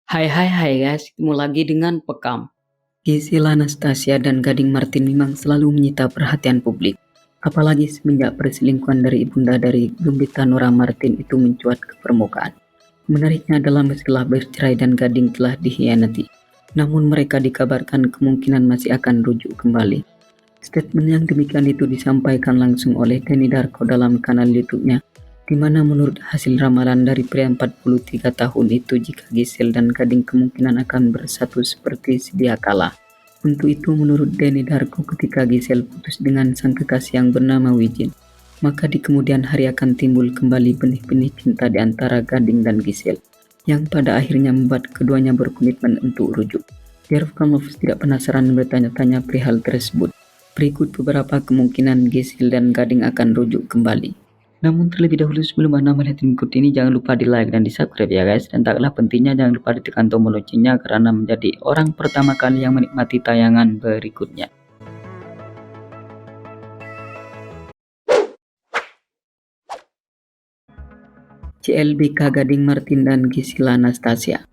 Hai guys, ketemu lagi dengan Pekam. Gisela Anastasia dan Gading Martin memang selalu menyita perhatian publik. Apalagi semenjak perselingkuhan dari ibunda dari Gembita Nora Martin itu mencuat ke permukaan. Menariknya adalah setelah bercerai dan Gading telah dikhianati, namun mereka dikabarkan kemungkinan masih akan rujuk kembali. Statement yang demikian itu disampaikan langsung oleh Denny Darko dalam kanal YouTube-nya, di mana menurut hasil ramalan dari pria 43 tahun itu jika Gisel dan Gading kemungkinan akan bersatu seperti sedia kala. Untuk itu menurut Denny Darko ketika Gisel putus dengan sang kekasih yang bernama Wijin, maka di kemudian hari akan timbul kembali benih-benih cinta di antara Gading dan Gisel, yang pada akhirnya membuat keduanya berkomitmen untuk rujuk. Biar Lovers tidak penasaran bertanya-tanya perihal tersebut, berikut beberapa kemungkinan Gisel dan Gading akan rujuk kembali. Namun terlebih dahulu sebelum Anda melihat berikut ini, jangan lupa di like dan di subscribe ya guys. Dan tak kalah pentingnya jangan lupa ditekan tombol loncengnya karena menjadi orang pertama kali yang menikmati tayangan berikutnya. CLBK Gading Martin dan Gisela Anastasia.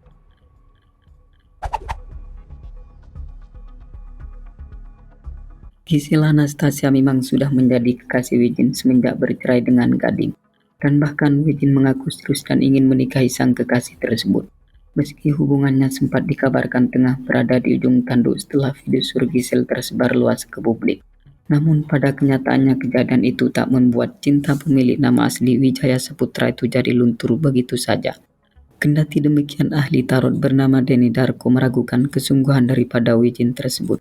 Gisela Anastasia memang sudah menjadi kekasih Wijin semenjak bercerai dengan Gading. Dan bahkan Wijin mengaku serius dan ingin menikahi sang kekasih tersebut. Meski hubungannya sempat dikabarkan tengah berada di ujung tanduk setelah video sur Gisel tersebar luas ke publik. Namun pada kenyataannya kejadian itu tak membuat cinta pemilik nama asli Wijaya Saputra itu jadi luntur begitu saja. Kendati demikian, ahli tarot bernama Denny Darko meragukan kesungguhan daripada Wijin tersebut,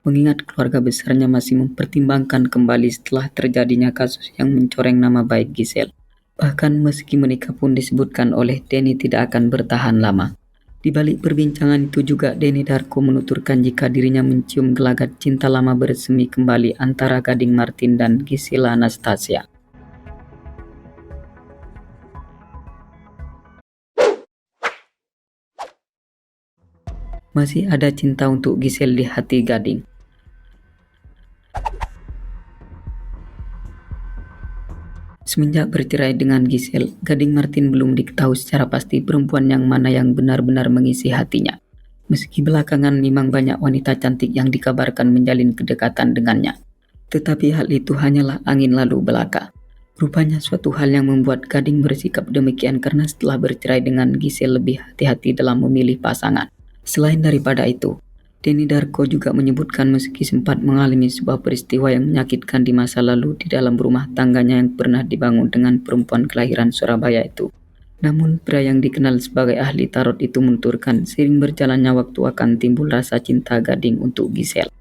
mengingat keluarga besarnya masih mempertimbangkan kembali setelah terjadinya kasus yang mencoreng nama baik Gisel. Bahkan meski menikah pun disebutkan oleh Denny tidak akan bertahan lama. Di balik perbincangan itu juga Denny Darko menuturkan jika dirinya mencium gelagat cinta lama bersemi kembali antara Gading Martin dan Gisela Anastasia. Masih ada cinta untuk Gisel di hati Gading. Semenjak bercerai dengan Gisel, Gading Martin belum diketahui secara pasti perempuan yang mana yang benar-benar mengisi hatinya. Meski belakangan memang banyak wanita cantik yang dikabarkan menjalin kedekatan dengannya. Tetapi hal itu hanyalah angin lalu belaka. Rupanya suatu hal yang membuat Gading bersikap demikian karena setelah bercerai dengan Gisel lebih hati-hati dalam memilih pasangan. Selain daripada itu, Denny Darko juga menyebutkan meski sempat mengalami sebuah peristiwa yang menyakitkan di masa lalu di dalam rumah tangganya yang pernah dibangun dengan perempuan kelahiran Surabaya itu. Namun pria yang dikenal sebagai ahli tarot itu menuturkan seiring berjalannya waktu akan timbul rasa cinta Gading untuk Gisel.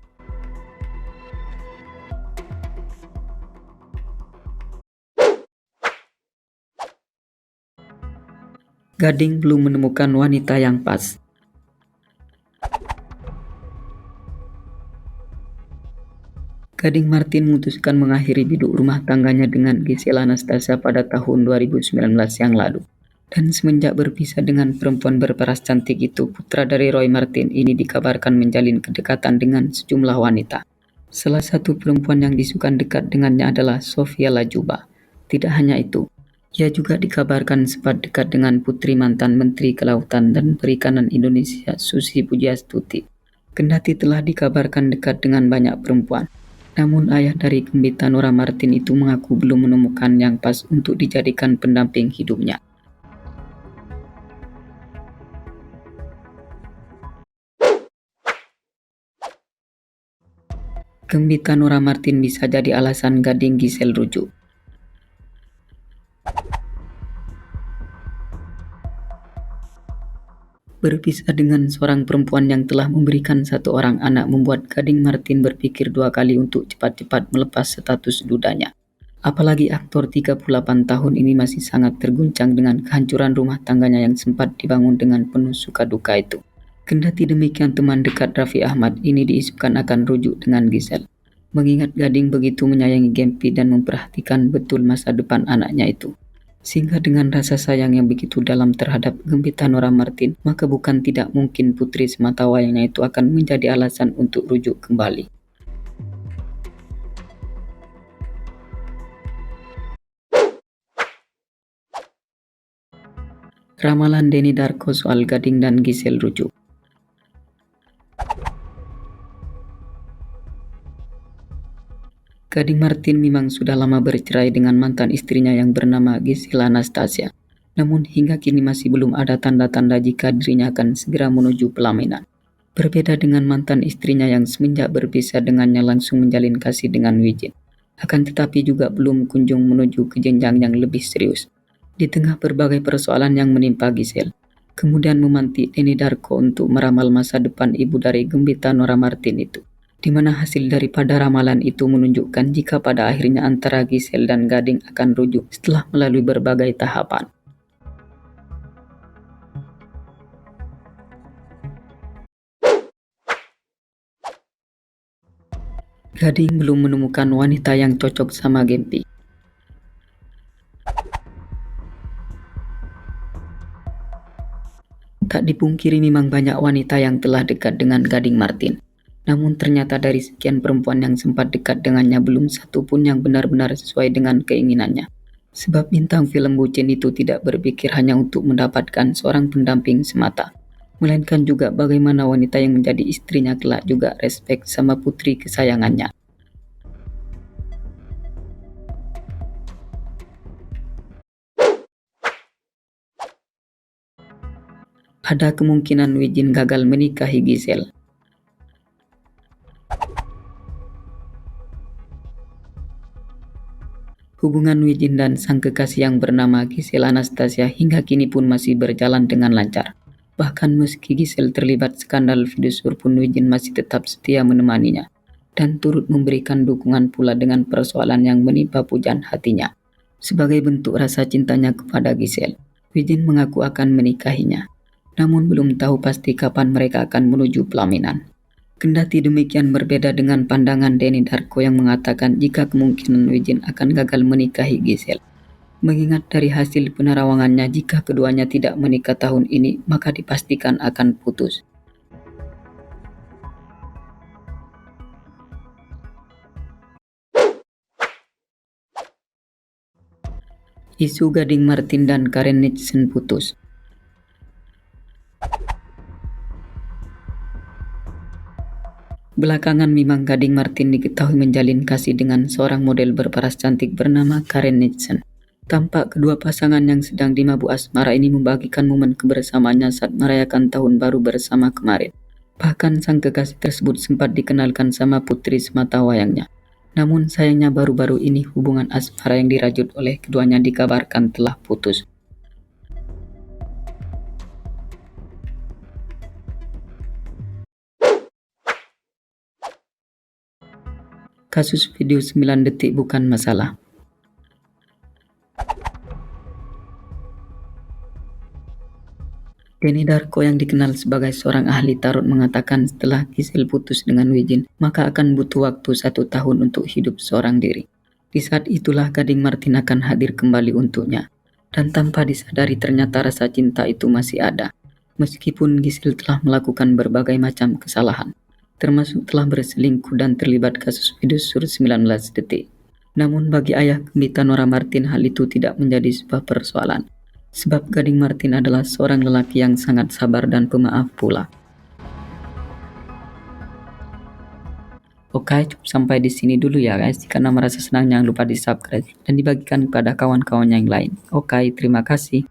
Gading belum menemukan wanita yang pas. Gading Martin memutuskan mengakhiri biduk rumah tangganya dengan Gisela Anastasia pada tahun 2019 yang lalu. Dan semenjak berpisah dengan perempuan berparas cantik itu, putra dari Roy Martin ini dikabarkan menjalin kedekatan dengan sejumlah wanita. Salah satu perempuan yang disukan dekat dengannya adalah Sofia Lajuba. Tidak hanya itu, ia juga dikabarkan sempat dekat dengan putri mantan Menteri Kelautan dan Perikanan Indonesia Susi Pujiastuti. Kendati telah dikabarkan dekat dengan banyak perempuan, namun ayah dari Gembita Nora Martin itu mengaku belum menemukan yang pas untuk dijadikan pendamping hidupnya. Gembita Nora Martin bisa jadi alasan Gading Gisel rujuk. Berpisah dengan seorang perempuan yang telah memberikan satu orang anak membuat Gading Martin berpikir dua kali untuk cepat-cepat melepas status dudanya. Apalagi aktor 38 tahun ini masih sangat terguncang dengan kehancuran rumah tangganya yang sempat dibangun dengan penuh suka duka itu. Kendati demikian, teman dekat Raffi Ahmad ini diisukan akan rujuk dengan Gisel, mengingat Gading begitu menyayangi Gempi dan memperhatikan betul masa depan anaknya itu. Sehingga dengan rasa sayang yang begitu dalam terhadap Gembita Nora Martin, maka bukan tidak mungkin putri sematawayangnya itu akan menjadi alasan untuk rujuk kembali. Ramalan Denny Darko soal Gading dan Gisel rujuk. Gading Martin memang sudah lama bercerai dengan mantan istrinya yang bernama Gisela Anastasia. Namun hingga kini masih belum ada tanda-tanda jika dirinya akan segera menuju pelaminan. Berbeda dengan mantan istrinya yang semenjak berpisah dengannya langsung menjalin kasih dengan Wijin. Akan tetapi juga belum kunjung menuju ke jenjang yang lebih serius. Di tengah berbagai persoalan yang menimpa Gisel, kemudian memantik Denny Darko untuk meramal masa depan ibu dari Gembita Nora Martin itu. Di mana hasil daripada ramalan itu menunjukkan jika pada akhirnya antara Gisel dan Gading akan rujuk setelah melalui berbagai tahapan. Gading belum menemukan wanita yang cocok sama Gempi. Tak dipungkiri memang banyak wanita yang telah dekat dengan Gading Martin. Namun ternyata dari sekian perempuan yang sempat dekat dengannya belum satu pun yang benar-benar sesuai dengan keinginannya. Sebab bintang film bucin itu tidak berpikir hanya untuk mendapatkan seorang pendamping semata, melainkan juga bagaimana wanita yang menjadi istrinya kelak juga respek sama putri kesayangannya. Ada kemungkinan Wijin gagal menikahi Gisel. Hubungan Wijin dan sang kekasih yang bernama Gisel Anastasia hingga kini pun masih berjalan dengan lancar. Bahkan meski Gisel terlibat skandal video sur pun Wijin masih tetap setia menemaninya dan turut memberikan dukungan pula dengan persoalan yang menimpa pujaan hatinya. Sebagai bentuk rasa cintanya kepada Gisel, Wijin mengaku akan menikahinya. Namun belum tahu pasti kapan mereka akan menuju pelaminan. Kendati demikian berbeda dengan pandangan Denny Darko yang mengatakan jika kemungkinan Wijin akan gagal menikahi Gisel. Mengingat dari hasil penerawangannya jika keduanya tidak menikah tahun ini maka dipastikan akan putus. Isu Gading Martin dan Karen Nixon putus. Belakangan memang Gading Martin diketahui menjalin kasih dengan seorang model berparas cantik bernama Karen Nixon. Tampak kedua pasangan yang sedang dimabuk asmara ini membagikan momen kebersamaannya saat merayakan tahun baru bersama kemarin. Bahkan sang kekasih tersebut sempat dikenalkan sama putri semata wayangnya. Namun sayangnya baru-baru ini hubungan asmara yang dirajut oleh keduanya dikabarkan telah putus. Kasus video 9 detik bukan masalah. Denny Darko yang dikenal sebagai seorang ahli tarot mengatakan setelah Gisel putus dengan Wijin, maka akan butuh waktu 1 tahun untuk hidup seorang diri. Di saat itulah Gading Martin akan hadir kembali untuknya. Dan tanpa disadari ternyata rasa cinta itu masih ada. Meskipun Gisel telah melakukan berbagai macam kesalahan, termasuk telah berselingkuh dan terlibat kasus video sur 19 detik. Namun bagi ayah Gembita Nora Martin hal itu tidak menjadi sebuah persoalan. Sebab Gading Martin adalah seorang lelaki yang sangat sabar dan pemaaf pula. Oke, cukup sampai di sini dulu ya guys. Jika merasa senang jangan lupa di subscribe dan dibagikan kepada kawan-kawan yang lain. Oke, terima kasih.